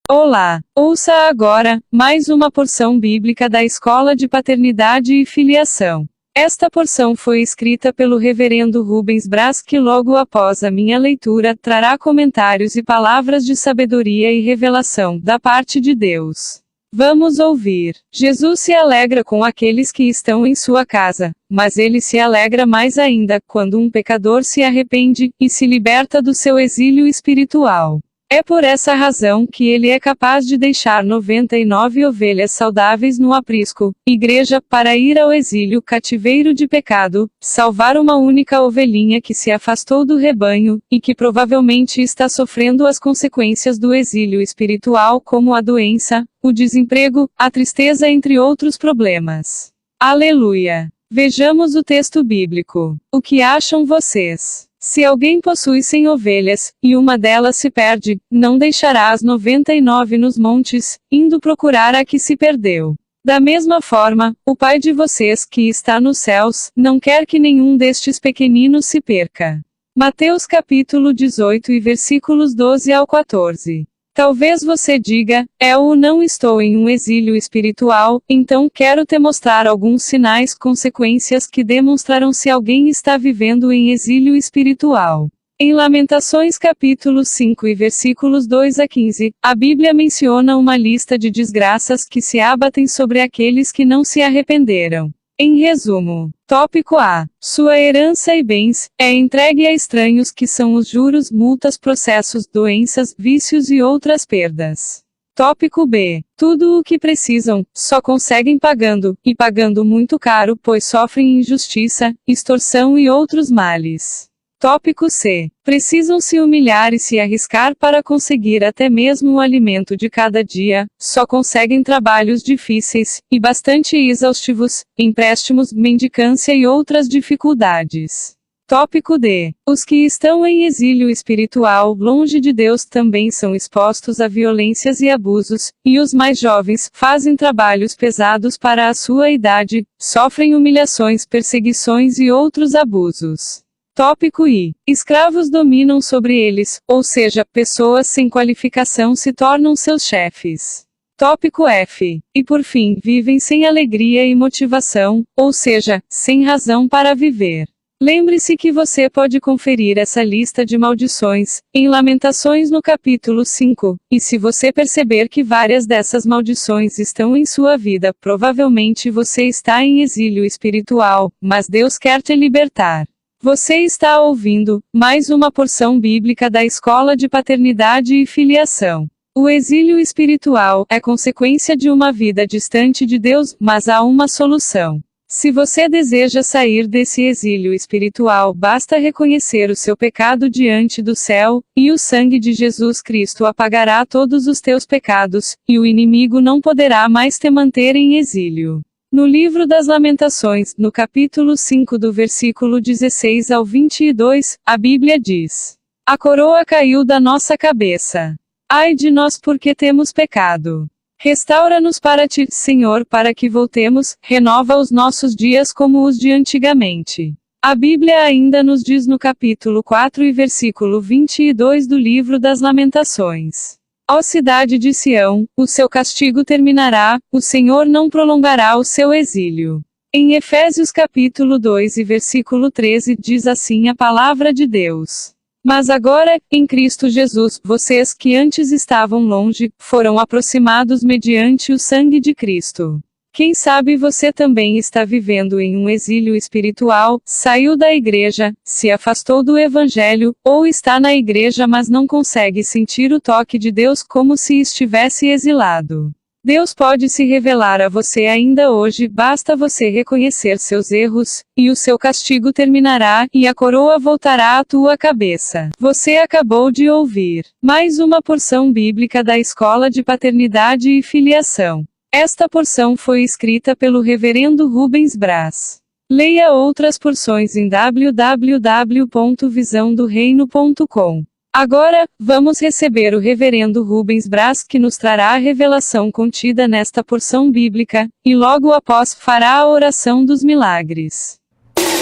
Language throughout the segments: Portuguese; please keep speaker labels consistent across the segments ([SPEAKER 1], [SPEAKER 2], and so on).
[SPEAKER 1] Olá! Ouça agora mais uma porção bíblica da Escola de Paternidade e Filiação. Esta porção foi escrita pelo Reverendo Rubens Braz, que logo após a minha leitura, trará comentários e palavras de sabedoria e revelação, da parte de Deus. Vamos ouvir. Jesus se alegra com aqueles que estão em sua casa, mas ele se alegra mais ainda, quando um pecador se arrepende, e se liberta do seu exílio espiritual. É por essa razão que ele é capaz de deixar 99 ovelhas saudáveis no aprisco, igreja, para ir ao exílio, cativeiro de pecado, salvar uma única ovelhinha que se afastou do rebanho, e que provavelmente está sofrendo as consequências do exílio espiritual, como a doença, o desemprego, a tristeza, entre outros problemas. Aleluia! Vejamos o texto bíblico. O que acham vocês? Se alguém possui 100 ovelhas, e uma delas se perde, não deixará as 99 nos montes, indo procurar a que se perdeu. Da mesma forma, o Pai de vocês que está nos céus, não quer que nenhum destes pequeninos se perca. Mateus capítulo 18 e versículos 12 ao 14. Talvez você diga, eu não estou em um exílio espiritual, então quero te mostrar alguns sinais, consequências que demonstrarão se alguém está vivendo em exílio espiritual. Em Lamentações capítulo 5 e versículos 2 a 15, a Bíblia menciona uma lista de desgraças que se abatem sobre aqueles que não se arrependeram. Em resumo, tópico A. Sua herança e bens é entregue a estranhos, que são os juros, multas, processos, doenças, vícios e outras perdas. Tópico B. Tudo o que precisam, só conseguem pagando, e pagando muito caro, pois sofrem injustiça, extorsão e outros males. Tópico C. Precisam se humilhar e se arriscar para conseguir até mesmo o alimento de cada dia, só conseguem trabalhos difíceis, e bastante exaustivos, empréstimos, mendicância e outras dificuldades. Tópico D. Os que estão em exílio espiritual, longe de Deus, também são expostos a violências e abusos, e os mais jovens fazem trabalhos pesados para a sua idade, sofrem humilhações, perseguições e outros abusos. Tópico I. Escravos dominam sobre eles, ou seja, pessoas sem qualificação se tornam seus chefes. Tópico F. E por fim, vivem sem alegria e motivação, ou seja, sem razão para viver. Lembre-se que você pode conferir essa lista de maldições, em Lamentações no capítulo 5, e se você perceber que várias dessas maldições estão em sua vida, provavelmente você está em exílio espiritual, mas Deus quer te libertar. Você está ouvindo mais uma porção bíblica da Escola de Paternidade e Filiação. O exílio espiritual é consequência de uma vida distante de Deus, mas há uma solução. Se você deseja sair desse exílio espiritual, basta reconhecer o seu pecado diante do céu, e o sangue de Jesus Cristo apagará todos os teus pecados, e o inimigo não poderá mais te manter em exílio. No livro das Lamentações, no capítulo 5 do versículo 16 ao 22, a Bíblia diz: A coroa caiu da nossa cabeça. Ai de nós, porque temos pecado. Restaura-nos para ti, Senhor, para que voltemos, renova os nossos dias como os de antigamente. A Bíblia ainda nos diz no capítulo 4 e versículo 22 do livro das Lamentações: Ó cidade de Sião, o seu castigo terminará, o Senhor não prolongará o seu exílio. Em Efésios capítulo 2 e versículo 13 diz assim a palavra de Deus: Mas agora, em Cristo Jesus, vocês que antes estavam longe, foram aproximados mediante o sangue de Cristo. Quem sabe você também está vivendo em um exílio espiritual, saiu da igreja, se afastou do evangelho, ou está na igreja mas não consegue sentir o toque de Deus como se estivesse exilado. Deus pode se revelar a você ainda hoje, basta você reconhecer seus erros, e o seu castigo terminará, e a coroa voltará à tua cabeça. Você acabou de ouvir mais uma porção bíblica da Escola de Paternidade e Filiação. Esta porção foi escrita pelo Reverendo Rubens Braz. Leia outras porções em www.visãodoreino.com. Agora, vamos receber o Reverendo Rubens Braz, que nos trará a revelação contida nesta porção bíblica, e logo após fará a oração dos milagres.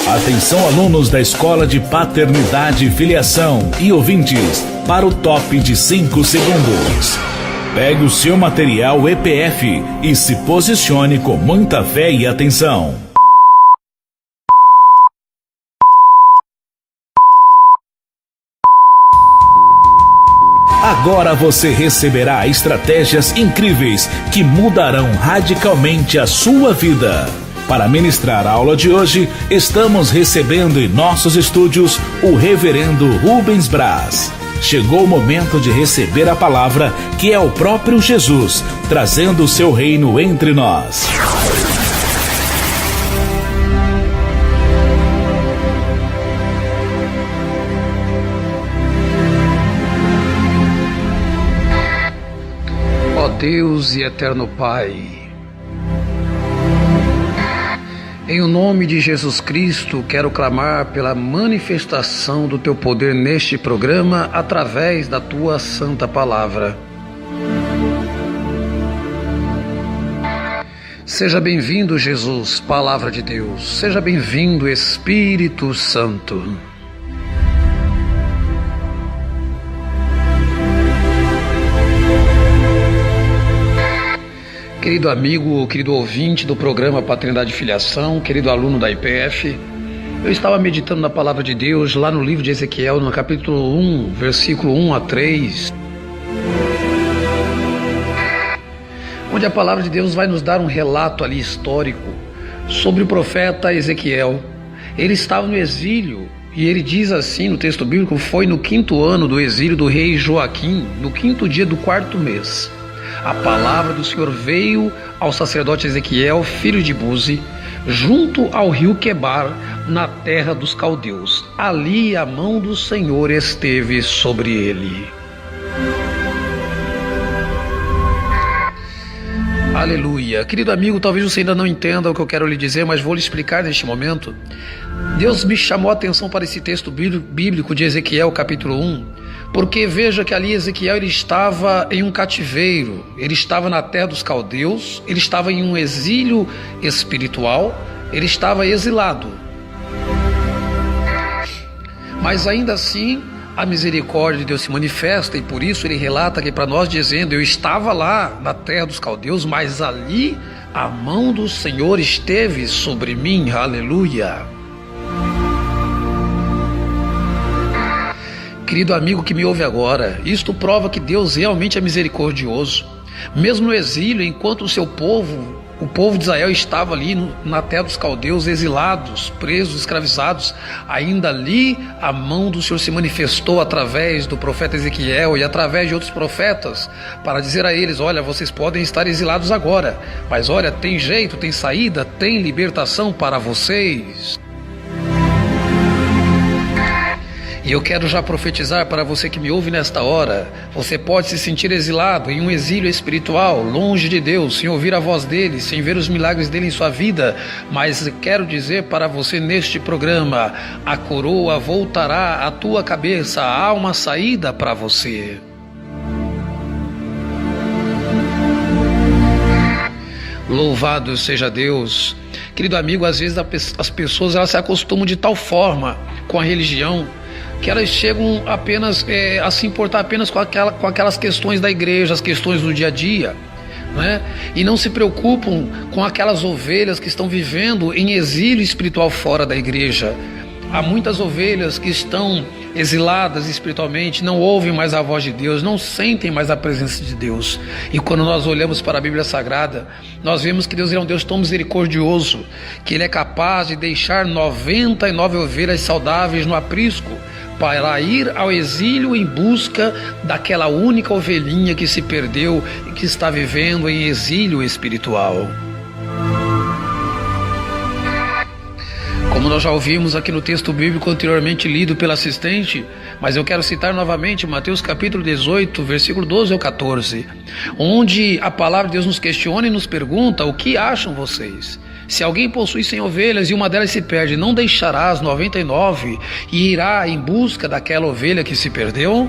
[SPEAKER 2] Atenção, alunos da Escola de Paternidade e Filiação e ouvintes, para o top de 5 segundos. Pegue o seu material EPF e se posicione com muita fé e atenção. Agora você receberá estratégias incríveis que mudarão radicalmente a sua vida. Para ministrar a aula de hoje, estamos recebendo em nossos estúdios o reverendo Rubens Braz. Chegou o momento de receber a palavra, que é o próprio Jesus, trazendo o seu reino entre nós.
[SPEAKER 3] Ó Deus e eterno Pai, em o nome de Jesus Cristo, quero clamar pela manifestação do Teu poder neste programa através da Tua santa palavra. Seja bem-vindo, Jesus, Palavra de Deus. Seja bem-vindo, Espírito Santo. Querido amigo, querido ouvinte do programa Paternidade e Filiação, querido aluno da IPF, eu estava meditando na Palavra de Deus lá no livro de Ezequiel, no capítulo 1, versículo 1 a 3, onde a Palavra de Deus vai nos dar um relato ali histórico sobre o profeta Ezequiel. Ele estava no exílio e ele diz assim no texto bíblico: foi no 5º ano do exílio do rei Joaquim, no 5º dia do 4º mês. A palavra do Senhor veio ao sacerdote Ezequiel, filho de Buzi, junto ao rio Quebar, na terra dos caldeus. Ali a mão do Senhor esteve sobre ele. Aleluia. Querido amigo, talvez você ainda não entenda o que eu quero lhe dizer, mas vou lhe explicar neste momento. Deus me chamou a atenção para esse texto bíblico de Ezequiel, capítulo 1, porque veja que ali Ezequiel ele estava em um cativeiro, ele estava na terra dos caldeus, ele estava em um exílio espiritual, ele estava exilado. Mas ainda assim, a misericórdia de Deus se manifesta, e por isso ele relata aqui para nós dizendo: eu estava lá na terra dos caldeus, mas ali a mão do Senhor esteve sobre mim. Aleluia. Querido amigo que me ouve agora, isto prova que Deus realmente é misericordioso. Mesmo no exílio, enquanto o povo de Israel estava ali na terra dos caldeus, exilados, presos, escravizados, ainda ali a mão do Senhor se manifestou através do profeta Ezequiel e através de outros profetas, para dizer a eles: olha, vocês podem estar exilados agora, mas olha, tem jeito, tem saída, tem libertação para vocês. E eu quero já profetizar para você que me ouve nesta hora: você pode se sentir exilado, em um exílio espiritual, longe de Deus, sem ouvir a voz dele, sem ver os milagres dele em sua vida, mas quero dizer para você neste programa: a coroa voltará à tua cabeça, há uma saída para você. Louvado seja Deus. Querido amigo, às vezes as pessoas elas se acostumam de tal forma com a religião que elas chegam apenas a se importar apenas com aquelas questões da igreja, as questões do dia a dia, né? E não se preocupam com aquelas ovelhas que estão vivendo em exílio espiritual fora da igreja. Há muitas ovelhas que estão exiladas espiritualmente, não ouvem mais a voz de Deus, não sentem mais a presença de Deus. E quando nós olhamos para a Bíblia Sagrada, nós vemos que Deus é um Deus tão misericordioso, que Ele é capaz de deixar 99 ovelhas saudáveis no aprisco, para ir ao exílio em busca daquela única ovelhinha que se perdeu e que está vivendo em exílio espiritual. Como nós já ouvimos aqui no texto bíblico anteriormente lido pela assistente, mas eu quero citar novamente Mateus capítulo 18, versículo 12 ao 14, onde a palavra de Deus nos questiona e nos pergunta: o que acham vocês? Se alguém possui 100 ovelhas e uma delas se perde, não deixará as 99 e irá em busca daquela ovelha que se perdeu?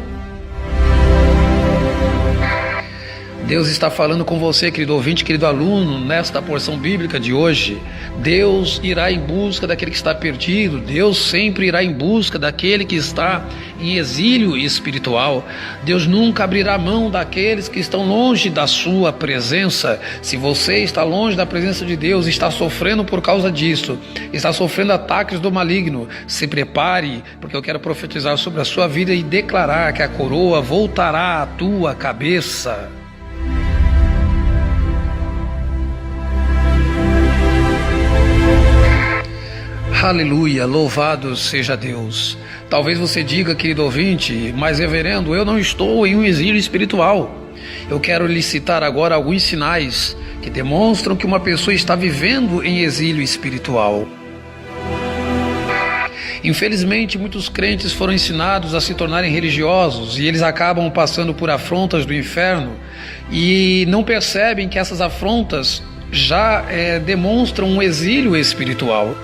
[SPEAKER 3] Deus está falando com você, querido ouvinte, querido aluno, nesta porção bíblica de hoje. Deus irá em busca daquele que está perdido. Deus sempre irá em busca daquele que está em exílio espiritual. Deus nunca abrirá mão daqueles que estão longe da sua presença. Se você está longe da presença de Deus, está sofrendo por causa disso, está sofrendo ataques do maligno, se prepare, porque eu quero profetizar sobre a sua vida e declarar que a coroa voltará à tua cabeça. Aleluia, louvado seja Deus. Talvez você diga, querido ouvinte, mas reverendo, eu não estou em um exílio espiritual. Eu quero lhe citar agora alguns sinais que demonstram que uma pessoa está vivendo em exílio espiritual. Infelizmente, muitos crentes foram ensinados a se tornarem religiosos e eles acabam passando por afrontas do inferno e não percebem que essas afrontas já demonstram um exílio espiritual.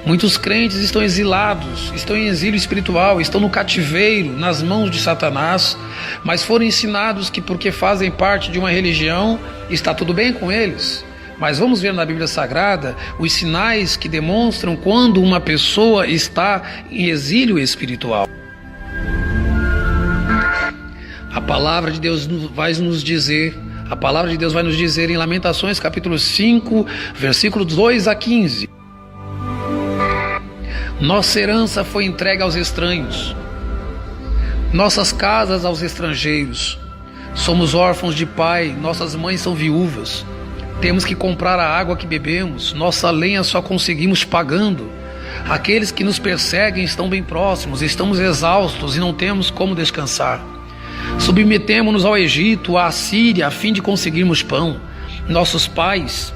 [SPEAKER 3] Muitos crentes estão exilados, estão em exílio espiritual, estão no cativeiro, nas mãos de Satanás, mas foram ensinados que porque fazem parte de uma religião, está tudo bem com eles. Mas vamos ver na Bíblia Sagrada os sinais que demonstram quando uma pessoa está em exílio espiritual. A palavra de Deus vai nos dizer em Lamentações capítulo 5, versículos 2 a 15. Nossa herança foi entregue aos estranhos, nossas casas aos estrangeiros. Somos órfãos de pai, nossas mães são viúvas. Temos que comprar a água que bebemos, nossa lenha só conseguimos pagando. Aqueles que nos perseguem estão bem próximos, estamos exaustos e não temos como descansar. Submetemo-nos ao Egito, à Assíria, a fim de conseguirmos pão. Nossos pais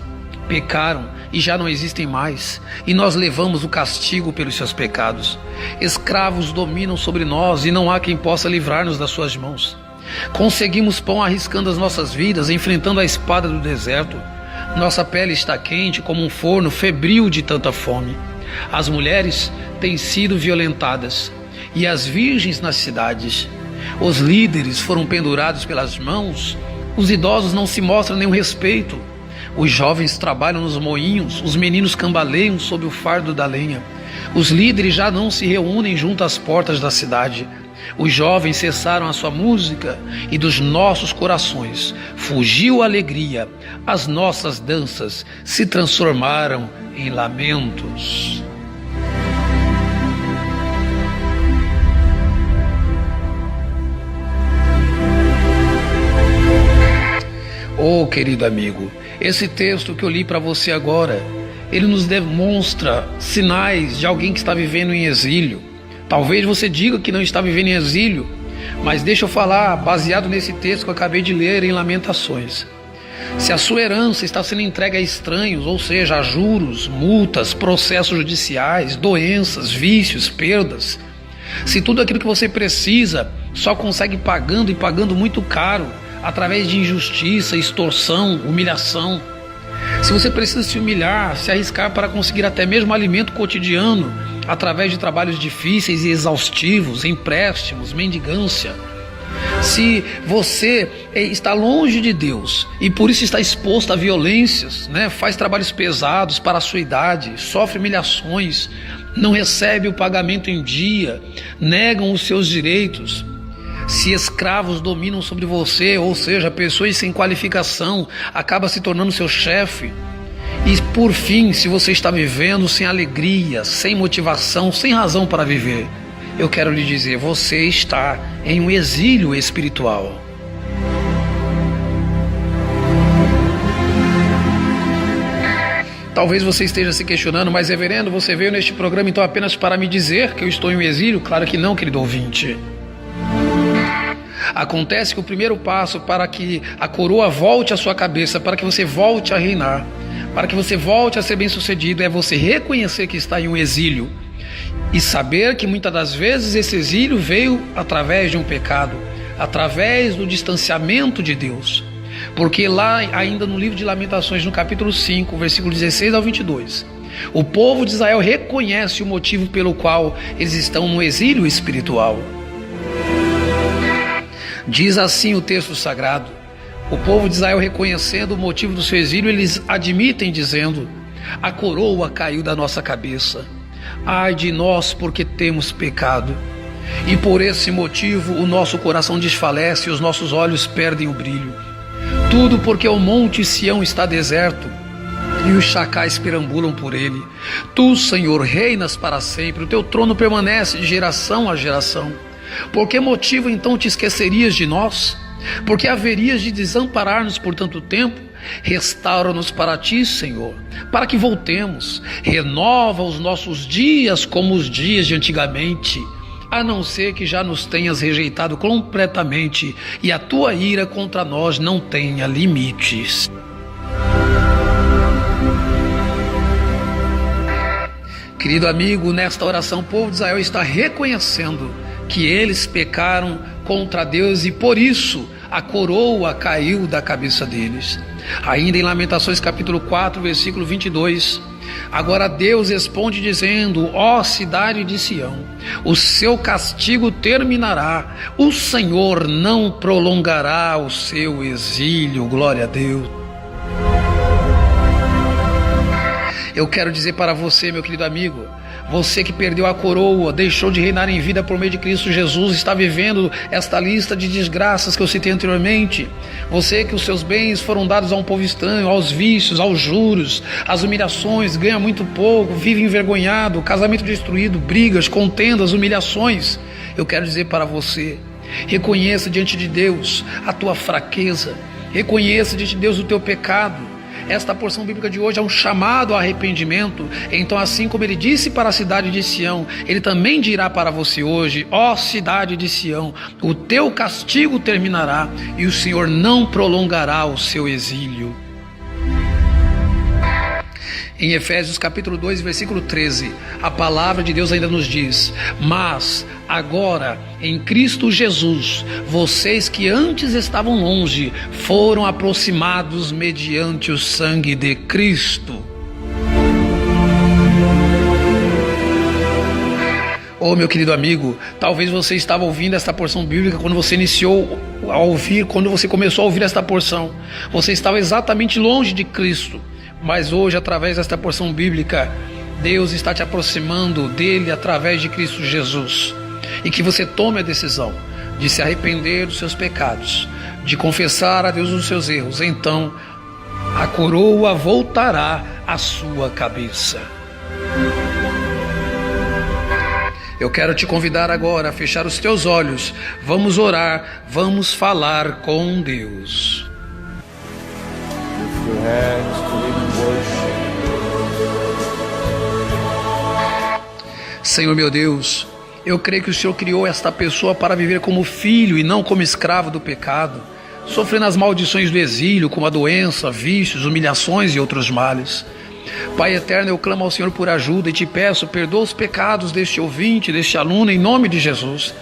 [SPEAKER 3] pecaram e já não existem mais, e nós levamos o castigo pelos seus pecados. Escravos dominam sobre nós e não há quem possa livrar-nos das suas mãos. Conseguimos pão arriscando as nossas vidas, enfrentando a espada do deserto. Nossa pele está quente como um forno, febril de tanta fome. As mulheres têm sido violentadas e as virgens nas cidades. Os líderes foram pendurados pelas mãos, os idosos não se mostram nenhum respeito. Os jovens trabalham nos moinhos, os meninos cambaleiam sob o fardo da lenha. Os líderes já não se reúnem junto às portas da cidade. Os jovens cessaram a sua música e dos nossos corações fugiu a alegria. As nossas danças se transformaram em lamentos. Oh, querido amigo, esse texto que eu li para você agora, ele nos demonstra sinais de alguém que está vivendo em exílio. Talvez você diga que não está vivendo em exílio, mas deixa eu falar, baseado nesse texto que eu acabei de ler em Lamentações. Se a sua herança está sendo entregue a estranhos, ou seja, a juros, multas, processos judiciais, doenças, vícios, perdas, se tudo aquilo que você precisa só consegue pagando e pagando muito caro, através de injustiça, extorsão, humilhação. Se você precisa se humilhar, se arriscar para conseguir até mesmo alimento cotidiano, através de trabalhos difíceis e exaustivos, empréstimos, mendigância. Se você está longe de Deus e por isso está exposto a violências, faz trabalhos pesados para a sua idade, sofre humilhações, não recebe o pagamento em dia, negam os seus direitos. Se escravos dominam sobre você, ou seja, pessoas sem qualificação, acaba se tornando seu chefe. E por fim, se você está vivendo sem alegria, sem motivação, sem razão para viver, eu quero lhe dizer, você está em um exílio espiritual. Talvez você esteja se questionando, mas reverendo, você veio neste programa então apenas para me dizer que eu estou em um exílio? Claro que não, querido ouvinte. Acontece que o primeiro passo para que a coroa volte à sua cabeça, para que você volte a reinar, para que você volte a ser bem-sucedido, é você reconhecer que está em um exílio e saber que muitas das vezes esse exílio veio através de um pecado, através do distanciamento de Deus. Porque lá ainda no livro de Lamentações, no capítulo 5, versículo 16 ao 22, o povo de Israel reconhece o motivo pelo qual eles estão no exílio espiritual. Diz assim o texto sagrado: o povo de Israel, reconhecendo o motivo do seu exílio, eles admitem dizendo: a coroa caiu da nossa cabeça. Ai de nós, porque temos pecado. E por esse motivo o nosso coração desfalece e os nossos olhos perdem o brilho. Tudo porque o monte Sião está deserto e os chacais perambulam por ele. Tu, Senhor, reinas para sempre, o teu trono permanece de geração a geração. Por que motivo então te esquecerias de nós? Por que haverias de desamparar-nos por tanto tempo? Restaura-nos para ti, Senhor, para que voltemos. Renova os nossos dias como os dias de antigamente, a não ser que já nos tenhas rejeitado completamente e a tua ira contra nós não tenha limites. Querido amigo, nesta oração o povo de Israel está reconhecendo que eles pecaram contra Deus e por isso a coroa caiu da cabeça deles. Ainda em Lamentações capítulo 4, versículo 22, agora Deus responde dizendo: ó cidade de Sião, o seu castigo terminará, o Senhor não prolongará o seu exílio. Glória a Deus. Eu quero dizer para você, meu querido amigo, você que perdeu a coroa, deixou de reinar em vida por meio de Cristo Jesus, está vivendo esta lista de desgraças que eu citei anteriormente. Você que os seus bens foram dados a um povo estranho, aos vícios, aos juros, às humilhações, ganha muito pouco, vive envergonhado, casamento destruído, brigas, contendas, humilhações. Eu quero dizer para você, reconheça diante de Deus a tua fraqueza, reconheça diante de Deus o teu pecado. Esta porção bíblica de hoje é um chamado ao arrependimento. Então, assim como ele disse para a cidade de Sião, ele também dirá para você hoje: ó cidade de Sião, o teu castigo terminará e o Senhor não prolongará o seu exílio. Em Efésios capítulo 2, versículo 13, a palavra de Deus ainda nos diz: mas agora, em Cristo Jesus, vocês que antes estavam longe, foram aproximados mediante o sangue de Cristo. Oh, meu querido amigo, talvez você estava ouvindo esta porção bíblica quando você iniciou a ouvir, quando você começou a ouvir esta porção, você estava exatamente longe de Cristo. Mas hoje, através desta porção bíblica, Deus está te aproximando dele através de Cristo Jesus. E que você tome a decisão de se arrepender dos seus pecados, de confessar a Deus os seus erros. Então, a coroa voltará à sua cabeça. Eu quero te convidar agora a fechar os teus olhos. Vamos orar, vamos falar com Deus. Senhor meu Deus, eu creio que o Senhor criou esta pessoa para viver como filho e não como escravo do pecado, sofrendo as maldições do exílio, como a doença, vícios, humilhações e outros males. Pai eterno, eu clamo ao Senhor por ajuda e te peço, perdoa os pecados deste ouvinte, deste aluno, em nome de Jesus.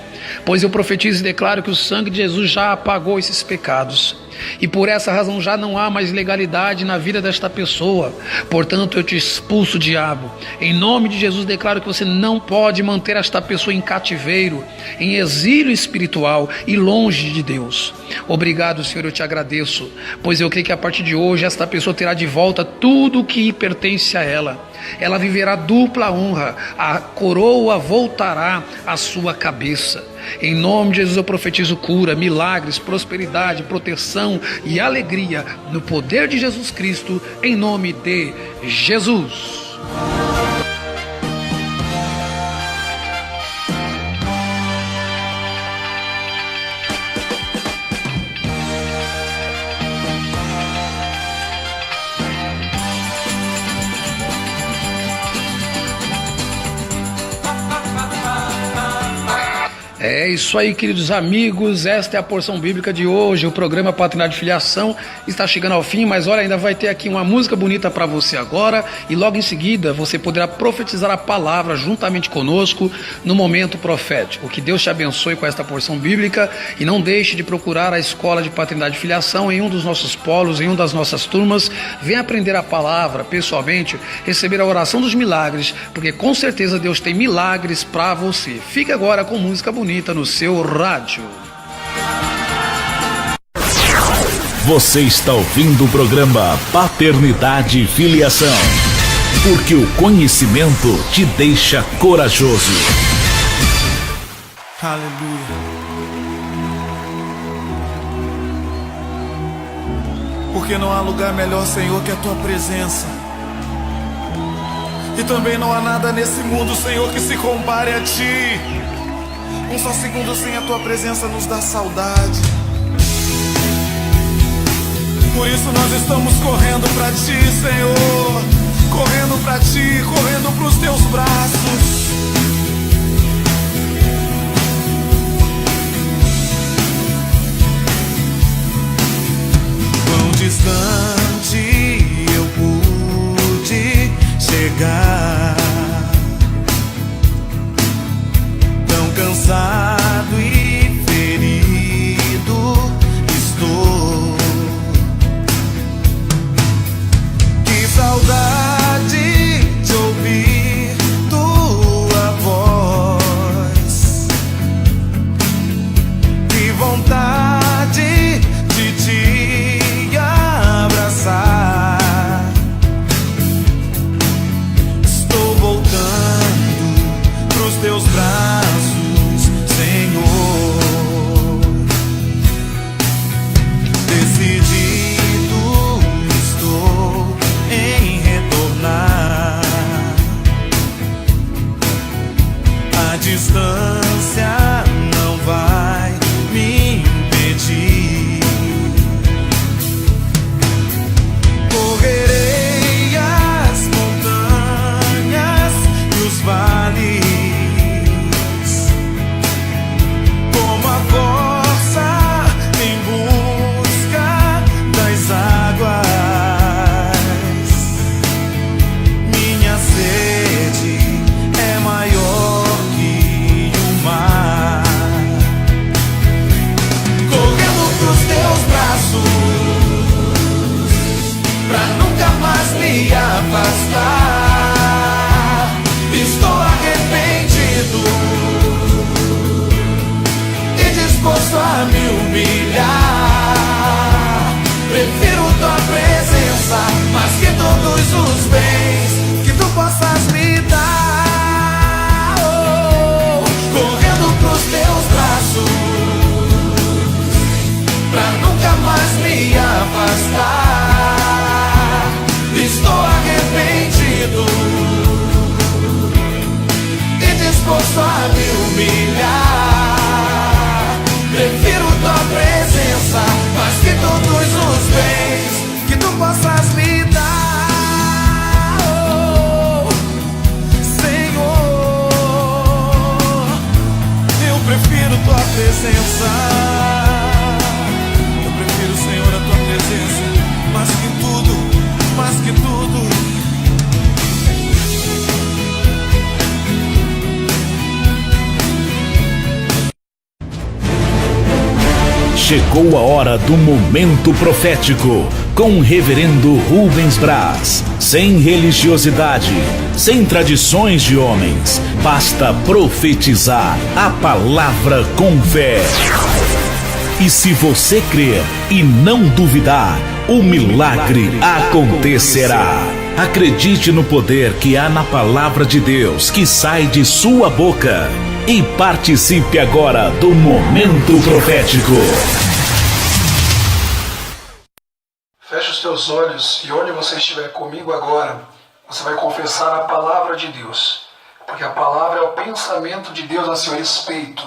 [SPEAKER 3] Pois eu profetizo e declaro que o sangue de Jesus já apagou esses pecados. E por essa razão já não há mais legalidade na vida desta pessoa. Portanto, eu te expulso, diabo. Em nome de Jesus, declaro que você não pode manter esta pessoa em cativeiro, em exílio espiritual e longe de Deus. Obrigado, Senhor, eu te agradeço, pois eu creio que a partir de hoje esta pessoa terá de volta tudo o que pertence a ela. Ela viverá dupla honra, a coroa voltará à sua cabeça. Em nome de Jesus eu profetizo cura, milagres, prosperidade, proteção e alegria no poder de Jesus Cristo, em nome de Jesus. É isso aí, queridos amigos, esta é a porção bíblica de hoje. O programa Paternidade e Filiação está chegando ao fim, mas olha, ainda vai ter aqui uma música bonita para você agora e logo em seguida você poderá profetizar a palavra juntamente conosco no momento profético. Que Deus te abençoe com esta porção bíblica e não deixe de procurar a Escola de Paternidade e Filiação em um dos nossos polos, em uma das nossas turmas. Venha aprender a palavra pessoalmente, receber a oração dos milagres, porque com certeza Deus tem milagres para você. Fique agora com música bonita no seu rádio.
[SPEAKER 2] Você está ouvindo o programa Paternidade e Filiação, porque o conhecimento te deixa corajoso.
[SPEAKER 4] Aleluia. Porque não há lugar melhor, Senhor, que a Tua presença. E também não há nada nesse mundo, Senhor, que se compare a Ti. Um só segundo sem a Tua presença nos dá saudade. Por isso nós estamos correndo pra Ti, Senhor. Correndo pra Ti, correndo pros Teus braços. Quão distante eu pude chegar, tão cansado e ferido estou. Que saudade de ouvir tua voz, que vontade de te abraçar. Estou voltando pros teus braços, Senhor. Decidido estou em retornar. A distância não vai me impedir. Correrei as montanhas e os vales, como a força em busca das águas. Minha sede é maior que o mar. Correndo pros teus braços, pra nunca mais me afastar. Estou arrependido e disposto a me humilhar. Prefiro tua presença mais que todos os bens que tu possas me dar. Oh, correndo pros teus braços, pra nunca mais me afastar. Estou arrependido e disposto a me humilhar. Prefiro tua presença mais que todos os bens que tu possas me dar. Oh, Senhor, eu prefiro tua presença. Eu prefiro, Senhor, a tua presença mais que tudo, mais que tudo.
[SPEAKER 2] Chegou a hora do momento profético com o reverendo Rubens Braz. Sem religiosidade, sem tradições de homens, basta profetizar a palavra com fé. E se você crer e não duvidar, o milagre acontecerá. Acredite no poder que há na palavra de Deus que sai de sua boca. E participe agora do Momento Profético.
[SPEAKER 5] Feche os teus olhos e onde você estiver comigo agora, você vai confessar a palavra de Deus. Porque a palavra é o pensamento de Deus a seu respeito.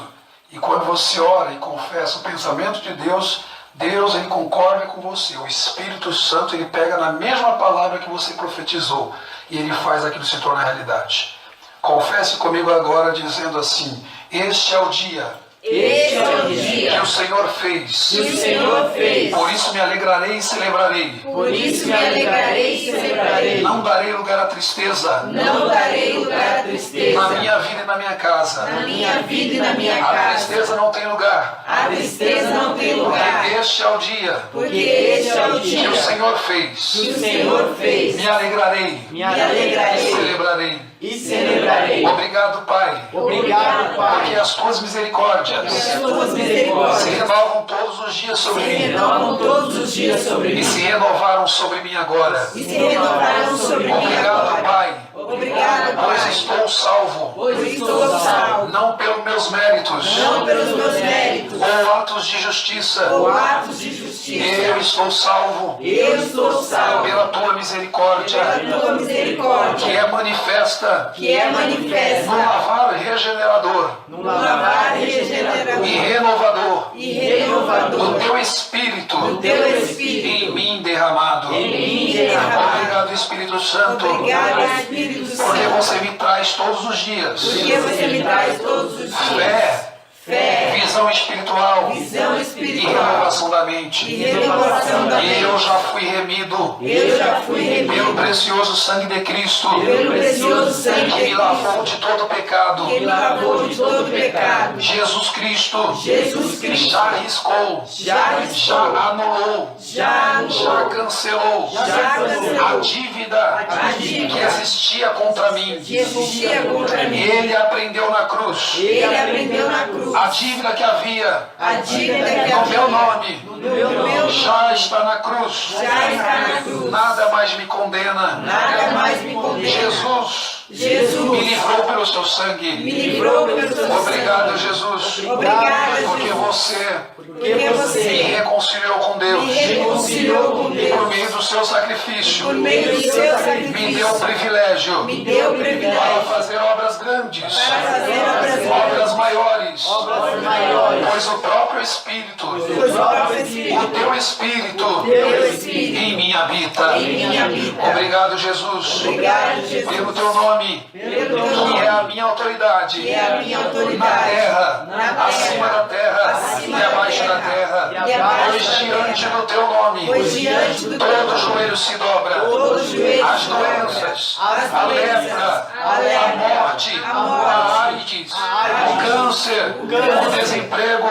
[SPEAKER 5] E quando você ora e confessa o pensamento de Deus, Deus ele concorda com você. O Espírito Santo ele pega na mesma palavra que você profetizou e ele faz aquilo se tornar realidade. Confesse comigo agora dizendo assim: este é o dia.
[SPEAKER 6] Este é o dia
[SPEAKER 5] que o Senhor fez.
[SPEAKER 6] que o Senhor fez.
[SPEAKER 5] Por isso me alegrarei e celebrarei.
[SPEAKER 6] Por isso me alegrarei e celebrarei.
[SPEAKER 5] Não darei lugar lugar à tristeza.
[SPEAKER 6] Não darei lugar à tristeza.
[SPEAKER 5] Na minha vida e na minha casa.
[SPEAKER 6] Na minha vida e na minha
[SPEAKER 5] A
[SPEAKER 6] casa.
[SPEAKER 5] tristeza não tem lugar.
[SPEAKER 6] A tristeza não tem lugar.
[SPEAKER 5] Porque este é o dia
[SPEAKER 6] Porque este é o
[SPEAKER 5] que
[SPEAKER 6] dia
[SPEAKER 5] o Senhor
[SPEAKER 6] que
[SPEAKER 5] fez.
[SPEAKER 6] o Senhor fez.
[SPEAKER 5] Me alegrarei.
[SPEAKER 6] Me alegrarei
[SPEAKER 5] Celebrarei.
[SPEAKER 6] e celebrarei.
[SPEAKER 5] Obrigado, Pai.
[SPEAKER 6] Obrigado,
[SPEAKER 5] Porque
[SPEAKER 6] Pai.
[SPEAKER 5] as tuas misericórdias
[SPEAKER 6] As tuas
[SPEAKER 5] se
[SPEAKER 6] misericórdias
[SPEAKER 5] renovam todos os dias sobre
[SPEAKER 6] se
[SPEAKER 5] mim.
[SPEAKER 6] renovam todos os dias sobre
[SPEAKER 5] E
[SPEAKER 6] mim.
[SPEAKER 5] se renovaram sobre mim agora.
[SPEAKER 6] E se renovaram sobre mim
[SPEAKER 5] Obrigado,
[SPEAKER 6] agora.
[SPEAKER 5] Pai.
[SPEAKER 6] Obrigado,
[SPEAKER 5] Pois
[SPEAKER 6] Pai.
[SPEAKER 5] estou salvo.
[SPEAKER 6] Pois estou salvo.
[SPEAKER 5] Não pelos meus méritos.
[SPEAKER 6] Não pelos meus méritos
[SPEAKER 5] Ou atos de justiça.
[SPEAKER 6] ou atos de justiça.
[SPEAKER 5] Eu estou salvo
[SPEAKER 6] Eu estou salvo
[SPEAKER 5] pela tua misericórdia,
[SPEAKER 6] pela tua misericórdia,
[SPEAKER 5] que é manifesta
[SPEAKER 6] que é manifesta
[SPEAKER 5] no lavar regenerador
[SPEAKER 6] no lavar regenerador
[SPEAKER 5] e renovador
[SPEAKER 6] e renovador
[SPEAKER 5] do teu Espírito
[SPEAKER 6] do teu Espírito
[SPEAKER 5] em mim derramado.
[SPEAKER 6] em mim derramado.
[SPEAKER 5] Obrigado, Espírito Santo,
[SPEAKER 6] Obrigado, Espírito
[SPEAKER 5] porque
[SPEAKER 6] Santo,
[SPEAKER 5] você me traz todos os dias
[SPEAKER 6] porque você me traz todos os dias
[SPEAKER 5] fé,
[SPEAKER 6] fé,
[SPEAKER 5] visão espiritual
[SPEAKER 6] visão
[SPEAKER 5] e
[SPEAKER 6] espiritual
[SPEAKER 5] renovação da mente.
[SPEAKER 6] e renovação da
[SPEAKER 5] E
[SPEAKER 6] mente.
[SPEAKER 5] eu já fui remido
[SPEAKER 6] Eu já fui
[SPEAKER 5] pelo
[SPEAKER 6] remido
[SPEAKER 5] precioso sangue de Cristo,
[SPEAKER 6] pelo precioso sangue
[SPEAKER 5] que
[SPEAKER 6] de
[SPEAKER 5] me lavou
[SPEAKER 6] Cristo,
[SPEAKER 5] de todo pecado.
[SPEAKER 6] que me lavou de todo pecado.
[SPEAKER 5] Jesus Cristo
[SPEAKER 6] Jesus Cristo
[SPEAKER 5] já riscou,
[SPEAKER 6] já
[SPEAKER 5] anulou,
[SPEAKER 6] já
[SPEAKER 5] já cancelou
[SPEAKER 6] cancelou
[SPEAKER 5] a dívida
[SPEAKER 6] a dívida
[SPEAKER 5] que existia contra mim.
[SPEAKER 6] que existia contra mim.
[SPEAKER 5] Ele aprendeu na cruz
[SPEAKER 6] Ele aprendeu na cruz.
[SPEAKER 5] a dívida que havia
[SPEAKER 6] A dívida que
[SPEAKER 5] no meu
[SPEAKER 6] havia
[SPEAKER 5] nome
[SPEAKER 6] no meu nome
[SPEAKER 5] já está na cruz.
[SPEAKER 6] já está na cruz.
[SPEAKER 5] Nada mais me condena.
[SPEAKER 6] Nada mais me condena.
[SPEAKER 5] Jesus me
[SPEAKER 6] Jesus
[SPEAKER 5] livrou pelo seu sangue.
[SPEAKER 6] me livrou pelo seu sangue.
[SPEAKER 5] Obrigado, Jesus,
[SPEAKER 6] Obrigado,
[SPEAKER 5] porque
[SPEAKER 6] Jesus,
[SPEAKER 5] você
[SPEAKER 6] porque
[SPEAKER 5] me
[SPEAKER 6] você
[SPEAKER 5] reconciliou com Deus
[SPEAKER 6] me reconciliou com
[SPEAKER 5] e por
[SPEAKER 6] Deus
[SPEAKER 5] meio do seu sacrifício
[SPEAKER 6] por meio do seu
[SPEAKER 5] me deu o
[SPEAKER 6] sacrifício.
[SPEAKER 5] privilégio
[SPEAKER 6] Me deu o
[SPEAKER 5] para
[SPEAKER 6] privilégio
[SPEAKER 5] fazer obras grandes,
[SPEAKER 6] para fazer obras
[SPEAKER 5] obras maiores,
[SPEAKER 6] maiores.
[SPEAKER 5] pois o próprio Espírito,
[SPEAKER 6] Pois o próprio Espírito,
[SPEAKER 5] o teu Espírito
[SPEAKER 6] teu Espírito
[SPEAKER 5] em mim habita.
[SPEAKER 6] em mim habita.
[SPEAKER 5] Obrigado, Jesus,
[SPEAKER 6] Obrigado, Jesus,
[SPEAKER 5] pelo teu nome,
[SPEAKER 6] pelo teu
[SPEAKER 5] que
[SPEAKER 6] nome,
[SPEAKER 5] é a minha autoridade
[SPEAKER 6] que é a minha
[SPEAKER 5] na
[SPEAKER 6] autoridade
[SPEAKER 5] terra, acima da terra
[SPEAKER 6] acima
[SPEAKER 5] e abaixo
[SPEAKER 6] da
[SPEAKER 5] da terra.
[SPEAKER 6] e abaixo
[SPEAKER 5] Pois
[SPEAKER 6] da
[SPEAKER 5] diante
[SPEAKER 6] terra.
[SPEAKER 5] do teu nome,
[SPEAKER 6] Pois diante do teu
[SPEAKER 5] todo
[SPEAKER 6] nome,
[SPEAKER 5] joelho se dobra,
[SPEAKER 6] todo joelho
[SPEAKER 5] as
[SPEAKER 6] se dobra,
[SPEAKER 5] doenças,
[SPEAKER 6] as
[SPEAKER 5] a
[SPEAKER 6] doenças,
[SPEAKER 5] lepra,
[SPEAKER 6] a lepra,
[SPEAKER 5] a morte, a AIDS, o câncer, o desemprego,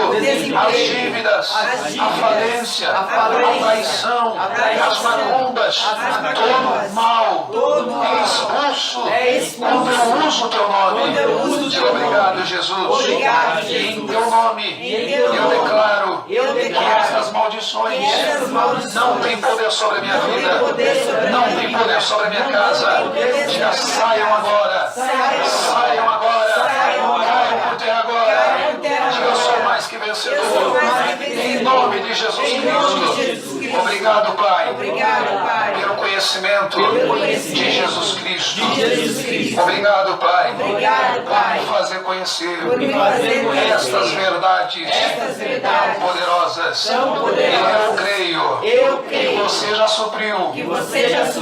[SPEAKER 5] as dívidas, a falência, a traição, as macumbas, todo mal é expulso quando eu uso o teu nome. Obrigado, Jesus.
[SPEAKER 6] Obrigado,
[SPEAKER 5] E em teu nome eu declaro que essas maldições não têm poder sobre a minha vida, não têm poder sobre a minha casa. Diga, saiam agora, saiam agora, caiam por terra agora. Diga, eu sou mais que vencedor. Em nome de Jesus Cristo. Obrigado, Pai, pelo conhecimento de Jesus Cristo. Obrigado, Pai, por me fazer conhecer estas verdades tão poderosas. Eu creio que você já supriu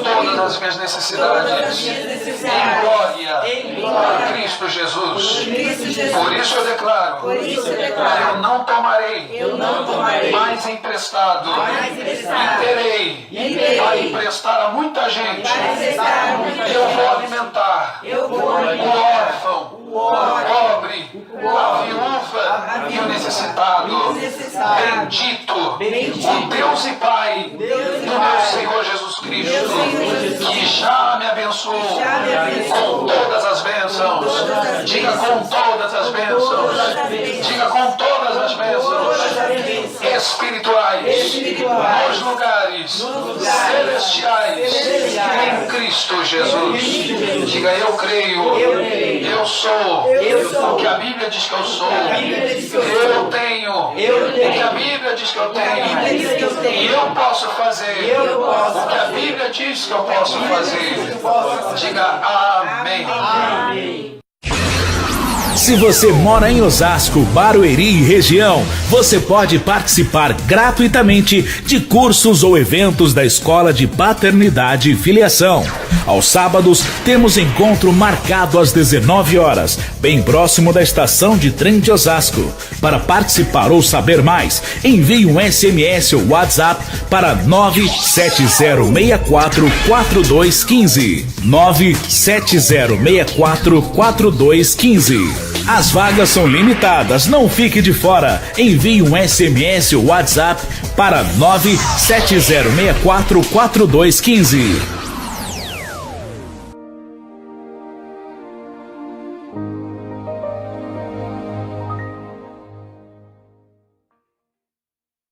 [SPEAKER 5] todas as minhas necessidades em glória por Cristo Jesus. Por isso eu declaro, eu não tomarei mais emprestado e terei a emprestar a muita gente. Eu vou alimentar o órfão, o pobre, a viúva e o necessitado. Bendito o Deus e Pai do meu Senhor Jesus Cristo, que já me abençoou com todas as bênçãos. Diga, com todas as bênçãos. Diga, com todas as bênçãos espirituais nos lugares celestiais em Cristo Jesus. Diga, eu creio, eu sou o que a Bíblia diz que eu sou. Eu tenho o que a Bíblia diz que eu tenho. E eu posso fazer o que a Bíblia diz que eu posso fazer. Diga amém.
[SPEAKER 2] Se você mora em Osasco, Barueri e região, você pode participar gratuitamente de cursos ou eventos da Escola de Paternidade e Filiação. Aos sábados, temos encontro marcado às 19 horas, bem próximo da estação de trem de Osasco. Para participar ou saber mais, envie um SMS ou WhatsApp para 970644215. 970644215. As vagas são limitadas, não fique de fora. Envie um SMS ou WhatsApp para 970644215.